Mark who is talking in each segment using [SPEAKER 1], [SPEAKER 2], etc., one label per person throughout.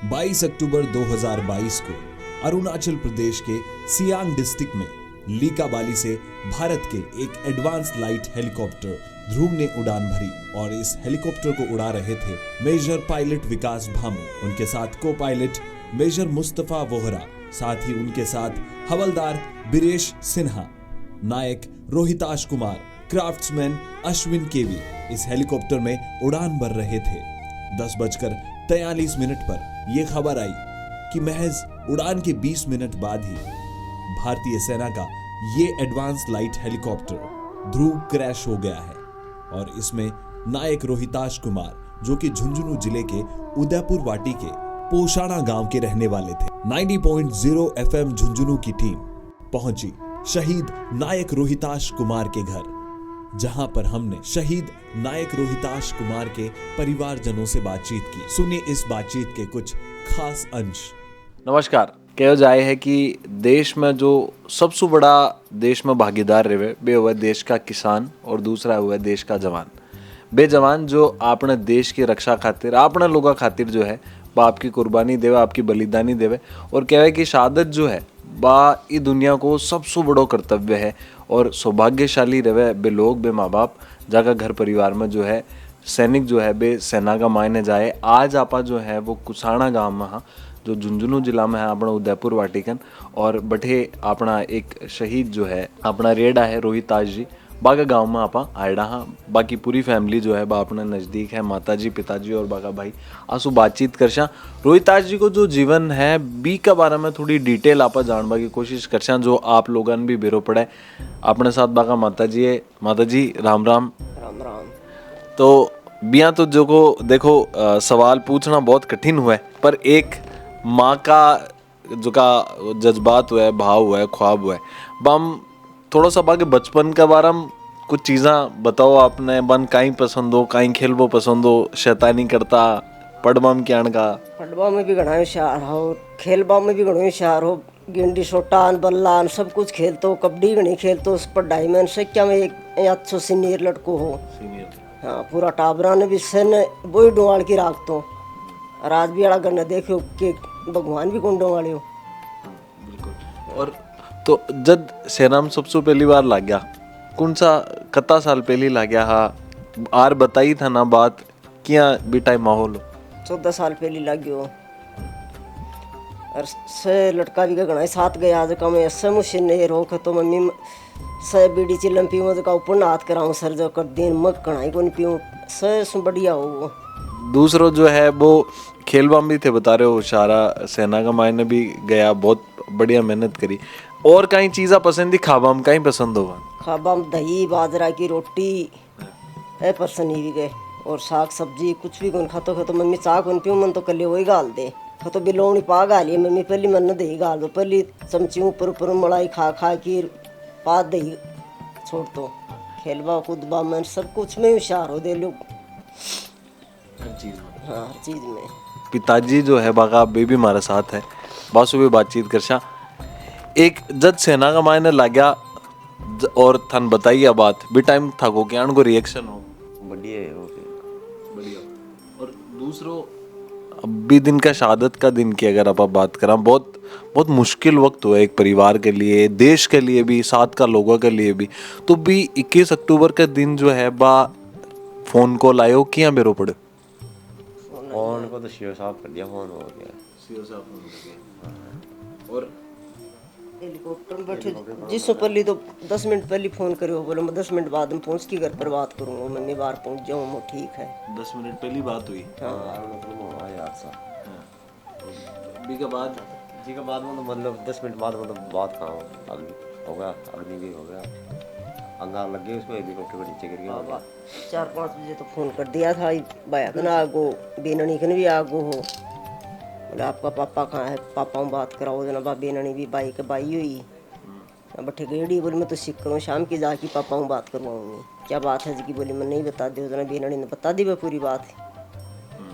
[SPEAKER 1] 22 अक्टूबर 2022 को अरुणाचल प्रदेश के सियांग डिस्ट्रिक्ट में लीकाबाली से भारत के एक एडवांस लाइट हेलीकॉप्टर ध्रुव ने उड़ान भरी और इस हेलीकॉप्टर को उड़ा रहे थे मेजर पायलट विकास भामू, उनके साथ को पायलट मेजर मुस्तफा वोहरा, साथ ही उनके साथ हवलदार बिरेश सिन्हा, नायक रोहिताश कुमार, क्राफ्ट्समैन अश्विन केवी इस हेलीकॉप्टर में उड़ान भर रहे थे। 10:43 पर यह खबर आई कि महज उड़ान के 20 मिनट बाद ही भारतीय सेना का ये एडवांस लाइट हेलीकॉप्टर ध्रुव क्रैश हो गया है और इसमें नायक रोहिताश कुमार, जो कि झुंझुनू जिले के उदयपुर वाटी के पोशाना गांव के रहने वाले थे। 90.0 FM झुंझुनू की टीम पहुंची शहीद नायक रोहिताश कुमार के घर, जहां पर हमने शहीद नायक रोहिताश कुमार के परिवारजनों से बातचीत की। सुनिए इस बातचीत के कुछ खास अंश।
[SPEAKER 2] नमस्कार। कहो जाए है कि देश में जो सबसे बड़ा देश में भागीदार रहे बे हुआ देश का किसान और दूसरा हुआ देश का जवान। बे जवान जो अपने देश की रक्षा खातिर अपने लोगों खातिर जो है बा आपकी कुर्बानी देवे, आपकी बलिदानी देवे और कहवे कि शहादत जो है बा ई दुनिया को सबसे बड़ो कर्तव्य है और सौभाग्यशाली रहे बे लोग, बे माँ बाप जाकर घर परिवार में जो है सैनिक जो है बे सेना का मायने जाए। आज आपा जो है वो कुसाना गांव में हाँ जो झुंझुनू जिला में है अपना उदयपुर वाटिकन और बठे अपना एक शहीद जो है अपना रेडा है रोहिताश जी बागा गांव में आपा आयडा हाँ। बाकी पूरी फैमिली जो है बा अपना नज़दीक है, माताजी पिताजी और बागा भाई आंसू बातचीत करशा। रोहिताश जी को जो जीवन है बी के बारे में थोड़ी डिटेल आपा जानवा की कोशिश करशा जो आप लोगन भी बेरो पड़े। अपने साथ बागा माताजी है। माताजी राम राम।
[SPEAKER 3] राम राम।
[SPEAKER 2] तो बिया तो जो को देखो सवाल पूछना बहुत कठिन हुआ है, पर एक माँ का जो का जज्बात हुआ है, भाव हुआ है, ख्वाब हुआ है, बम थोड़ा सा बाकी बचपन के बारे में कुछ चीज़ें बताओ। आपने बन काई पसंद हो, काई खेलबो पसंद हो, शैतानी करता पढ़बा में क्या का?
[SPEAKER 3] पढ़बा में भी घना होशियार हो, खेलबा में भी घना होशियार हो, गिंडी सोटान बल्लान सब कुछ खेलतो, कबड्डी घनी खेलतो, पढ़ाई में सिक्का में एक अच्छो सीनियर लड़को हो। हाँ, पूरा टाबरा ने भी सन वही डोवाल की राखतो। राज भी अड़ा गन्ना देखो कि भगवान भी कौन डोवाले हो।
[SPEAKER 2] बिल्कुल। और तो जब सेना में सबसे पहली बार लग गया कौन सा कता साल पहली लग गया हा आर बताई था ना बात क्या बेटा माहौल
[SPEAKER 3] 14 साल पहले लग गयो और से लड़का भी घना साथ गया आज का मैं ऐसे मुझे नहीं रोक तो मम्मी से बीड़ी चिल्लम पीऊँ तो का ऊपर हाथ कराऊँ सर जो कर दिन मग कढ़ाई को नहीं पीऊँ से बढ़िया हो। वो
[SPEAKER 2] दूसरों जो है वो खेलबा भी थे बता रहे हो, सारा सेना का मायने भी गया, बहुत बढ़िया मेहनत करी। और कई चीज़ा पसंद थी खाबा में कहीं पसंद होगा?
[SPEAKER 3] खाबा में दही बाजरा की रोटी है पसंद ही भी गए और साग सब्जी कुछ भी कौन खातो खातो मम्मी चाह कौन पीऊँ मन तो कल वही गाल दे खातो बिलोनी पा गालिए मम्मी पहली मन दही गाल दो पहली चमची ऊपर ऊपर मलाई खा खा की पात दही छोड़ दो। खेलबा कूदबा में सब कुछ में होशियार हो दे लोग,
[SPEAKER 2] हर चीज़ में।
[SPEAKER 3] हाँ हर चीज़ में।
[SPEAKER 2] पिताजी जो है बागा बेबी हमारे साथ है, बासु भी बातचीत करशा। एक जज सेना का मायने लग गया और थन बताइए बात भी टाइम था को क्या उनको रिएक्शन हो
[SPEAKER 4] बढ़िया है वो
[SPEAKER 2] बढ़िया। और दूसरों अभी दिन का शहादत का दिन की अगर आप बात करें बहुत बहुत मुश्किल वक्त हुआ एक परिवार के लिए, देश के लिए भी, साथ का लोगों के लिए भी। तो भी 21 अक्टूबर का दिन जो है बा फोन कॉल आयो किया बेरो पड़े
[SPEAKER 4] फोन को तो सीओ साहब कर दिया, फोन हो गया
[SPEAKER 2] सीओ साहब फोन कर दिया। और
[SPEAKER 3] हेलीकॉप्टर में बैठे जिससे पहले तो 10 मिनट पहले फ़ोन करो, बोलो मैं 10 मिनट बाद में पहुँच के घर पर बात करूँगा, मम्मी बाहर पहुँच जाऊँ मैं ठीक है।
[SPEAKER 2] 10 मिनट पहली बात हुई
[SPEAKER 4] अभी के बाद जी के बाद मतलब 10 मिनट बाद मतलब बात कहाँ हो गया, अग्नि भी हो गया, अंगार लग गए उसको, हेलीकॉप्टर के नीचे गिर गया।
[SPEAKER 3] 4-5 बजे तो फ़ोन कर दिया था भैया कना आगो बेननी कन भी आगो हो, बोले आपका पापा कहाँ है, पापा में बात कराओ देना बा बेननी भी बाई के बाई हुई बैठे गई। बोली मैं तो सीख करूँ शाम की जाके पापा में बात करवाऊँगी, क्या बात है जी की, बोली मैं नहीं बता दे जना बेननी ने बता दी मैं पूरी बात।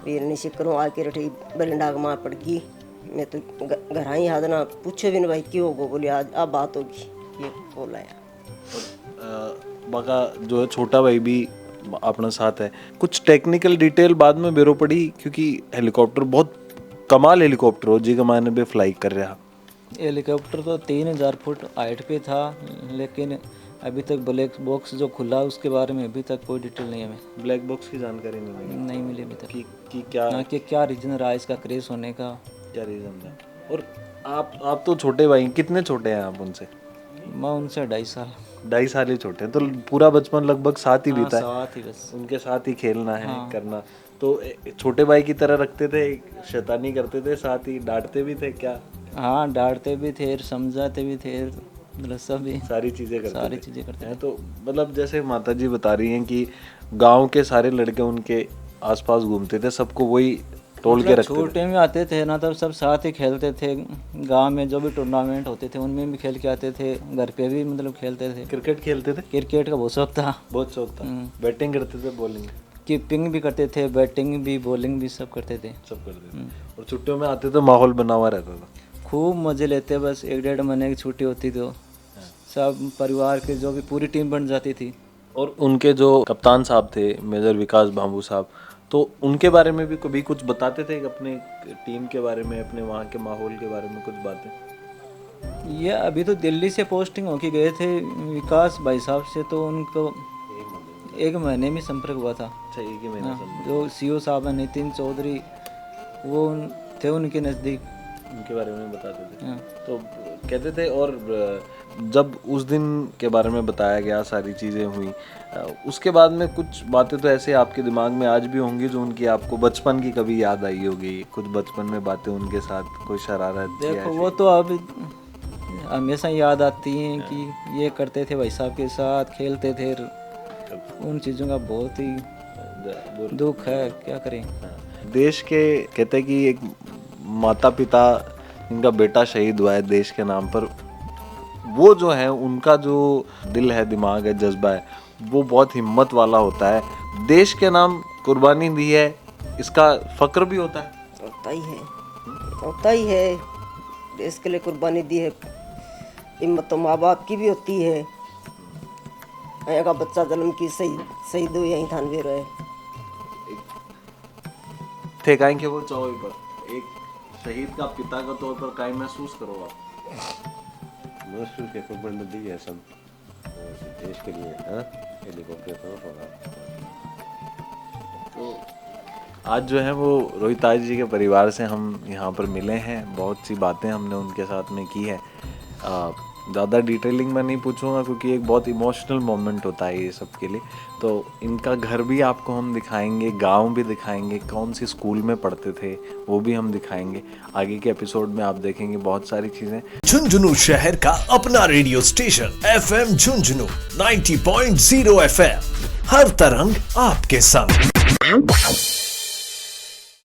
[SPEAKER 3] बेननी सीख करूँ आके रठी बलिंडा माँ पड़ गई, मैं तो घर आई याद ना पूछे भी नहीं भाई क्यों होगो, बोली आज अब बात होगी ये बोला यार।
[SPEAKER 2] बाका जो है छोटा भाई भी अपना साथ है, कुछ टेक्निकल डिटेल बाद में बेरो पड़ी क्योंकि हेलीकॉप्टर बहुत कमाल हेलीकॉप्टर हो जी, कमाने पे फ्लाई कर रहा।
[SPEAKER 5] हेलीकॉप्टर तो 3000 फुट हाइट पे था, लेकिन अभी तक ब्लैक बॉक्स जो खुला उसके बारे में अभी तक कोई डिटेल नहीं हमें
[SPEAKER 2] ब्लैक बॉक्स की जानकारी
[SPEAKER 5] नहीं मिली अभी तक
[SPEAKER 2] कि क्या
[SPEAKER 5] हाँ, कि क्या रीजन रहा इसका क्रैश होने का।
[SPEAKER 2] क्या रीजन है। और आप तो छोटे भाई, कितने छोटे हैं आप उनसे?
[SPEAKER 5] मैं उनसे 2.5 साल
[SPEAKER 2] 2.5 साल ही छोटे हैं, तो पूरा बचपन लगभग साथ ही बीता है।
[SPEAKER 5] साथ ही बस
[SPEAKER 2] उनके साथ ही खेलना है, करना। तो छोटे भाई की तरह रखते थे, शैतानी करते थे, साथ ही डांटते भी थे क्या?
[SPEAKER 5] हाँ, डांटते भी थे, समझाते भी थे, मतलब सब ही
[SPEAKER 2] सारी चीजें करते
[SPEAKER 5] हैं।
[SPEAKER 2] तो मतलब जैसे माता जी बता रही हैं कि गांव के सारे लड़के उनके आसपास घूमते थे, सबको वही तोल के रखते थे।
[SPEAKER 5] छोटे में आते थे ना, तब सब साथ ही खेलते थे। गांव में जो भी टूर्नामेंट होते थे उनमें भी खेल के आते थे, घर पे भी मतलब खेलते थे।
[SPEAKER 2] क्रिकेट खेलते थे?
[SPEAKER 5] क्रिकेट का बहुत शौक था।
[SPEAKER 2] बहुत शौक था। बैटिंग करते थे, बॉलिंग?
[SPEAKER 5] कीपिंग भी करते थे, बैटिंग भी, बॉलिंग भी सब करते थे।
[SPEAKER 2] सब करते थे। और छुट्टियों में आते तो माहौल बना हुआ रहता था,
[SPEAKER 5] खूब मजे लेते। बस 1-1.5 महीने की छुट्टी होती तो सब परिवार के जो भी पूरी टीम बन जाती थी।
[SPEAKER 2] और उनके जो कप्तान साहब थे मेजर विकास बाबू साहब, तो उनके बारे में भी कभी कुछ बताते थे, अपने टीम के बारे में, अपने वहाँ के माहौल के बारे में कुछ बातें?
[SPEAKER 5] ये अभी तो दिल्ली से पोस्टिंग होके गए थे विकास भाई साहब से, तो उनको 1 महीने में संपर्क हुआ था।
[SPEAKER 2] अच्छा, 1 ही महीना।
[SPEAKER 5] हाँ, जो सीओ साहब हैं नितिन चौधरी, वो थे उनके नज़दीक,
[SPEAKER 2] उनके बारे में बताते थे।
[SPEAKER 5] हाँ।
[SPEAKER 2] तो कहते थे। और जब उस दिन के बारे में बताया गया, सारी चीज़ें हुई, उसके बाद में कुछ बातें तो ऐसे आपके दिमाग में आज भी होंगी जो उनकी आपको बचपन की कभी याद आई होगी, कुछ बचपन में बातें उनके साथ, कोई शरारत?
[SPEAKER 5] देखो वो तो अब हमेशा याद आती हैं कि ये करते थे भाई साहब के साथ, खेलते थे। उन चीज़ों का बहुत ही दुख है, क्या करें।
[SPEAKER 2] देश के कहते हैं कि एक माता पिता इनका बेटा शहीद हुआ है देश के नाम पर, वो जो है उनका जो दिल है, दिमाग है, जज्बा है, वो बहुत हिम्मत वाला होता है। देश के नाम कुर्बानी दी है, इसका फक्र भी होता है।
[SPEAKER 3] होता ही है। देश के लिए कुर्बानी दी है, हिम्मत तो माँ बाप की भी होती है। यहाँ का बच्चा जन्म की शहीद हो यहीं थानवीर है।
[SPEAKER 2] थे काहे के वो चौबे पर एक शहीद का पिता का तौर पर काहे महसूस करो आप?
[SPEAKER 4] महसूस के कुर्बानी दी है सब देश के लिए। हेलीकॉप्टर तो होगा।
[SPEAKER 2] तो आज जो है वो रोहित आज जी के परिवार से हम यहाँ पर मिले हैं, बहुत सी बातें हमने उनके साथ में की है। ज़्यादा डिटेलिंग में नहीं पूछूंगा क्योंकि एक बहुत इमोशनल मोमेंट होता है ये सब के लिए। तो इनका घर भी आपको हम दिखाएंगे, गांव भी दिखाएंगे, कौन सी स्कूल में पढ़ते थे वो भी हम दिखाएंगे। आगे के एपिसोड में आप देखेंगे बहुत सारी चीज़ें।
[SPEAKER 1] झुंझुनू शहर का अपना radio station FM Jhunjhunu 90.0 FM, हर तरंग आपके संग।